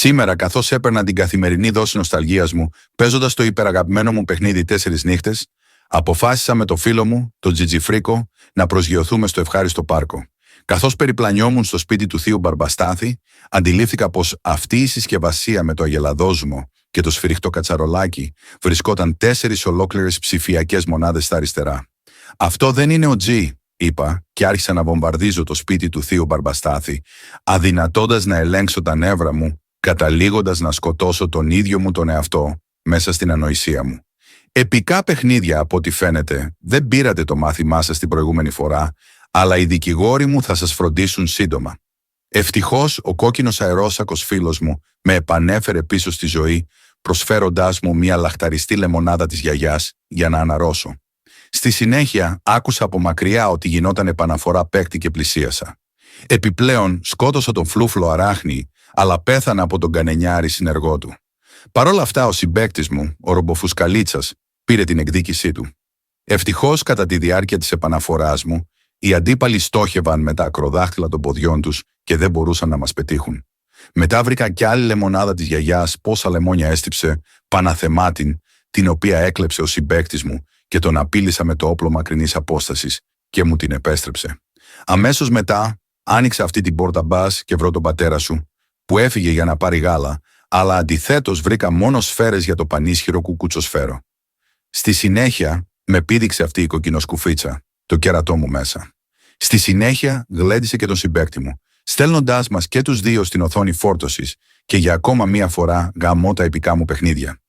Σήμερα, καθώς έπαιρνα την καθημερινή δόση νοσταλγίας μου, παίζοντας το υπεραγαπημένο μου παιχνίδι 4 νύχτες, αποφάσισα με το φίλο μου, τον Τζιτζιφρίκο, να προσγειωθούμε στο ευχάριστο πάρκο. Καθώς περιπλανιόμουν στο σπίτι του θείου Μπαρμπαστάθη, αντιλήφθηκα πως αυτή η συσκευασία με το αγελαδόζουμο και το σφυριχτό κατσαρολάκι βρισκόταν 4 ολόκληρες ψηφιακές μονάδες στα αριστερά. «Αυτό δεν είναι ο G», είπα, και άρχισα να βομβαρδίζω το σπίτι του θείου Μπαρμπαστάθη, αδυνατώντας να ελέγξω τα νεύρα μου, καταλήγοντας να σκοτώσω τον ίδιο μου τον εαυτό μέσα στην ανοησία μου. Επικά παιχνίδια, από ό,τι φαίνεται, δεν πήρατε το μάθημά σας την προηγούμενη φορά, αλλά οι δικηγόροι μου θα σας φροντίσουν σύντομα. Ευτυχώς, ο κόκκινος αερόσακος φίλος μου με επανέφερε πίσω στη ζωή, προσφέροντάς μου μια λαχταριστή λεμονάδα της γιαγιάς για να αναρρώσω. Στη συνέχεια, άκουσα από μακριά ότι γινόταν επαναφορά παίκτη και πλησίασα. Επιπλέον, σκότωσα τον φλούφλο αράχνη, αλλά πέθανα από τον κανενιάρη συνεργό του. Παρ' όλα αυτά, ο συμπαίκτης μου, ο Ρομποφουσκαλίτσας, πήρε την εκδίκησή του. Ευτυχώς, κατά τη διάρκεια της επαναφοράς μου, οι αντίπαλοι στόχευαν με τα ακροδάχτυλα των ποδιών τους και δεν μπορούσαν να μας πετύχουν. Μετά βρήκα κι άλλη λεμονάδα της γιαγιάς, πόσα λεμόνια έστυψε, παναθεμάτιν, την οποία έκλεψε ο συμπαίκτης μου και τον απείλησα με το όπλο μακρινής απόστασης και μου την επέστρεψε. Αμέσως μετά, άνοιξα αυτή την πόρτα μπας και βρω τον πατέρα σου, που έφυγε για να πάρει γάλα, αλλά αντιθέτως βρήκα μόνο σφαίρες για το πανίσχυρο κουκούτσοσφαίρο. Στη συνέχεια, με πήδηξε αυτή η κοκκινοσκουφίτσα, το κέρατό μου μέσα. Στη συνέχεια, γλέντισε και τον συμπαίκτη μου, στέλνοντάς μας και τους δύο στην οθόνη φόρτωσης και για ακόμα μία φορά γαμώ τα επικά μου παιχνίδια.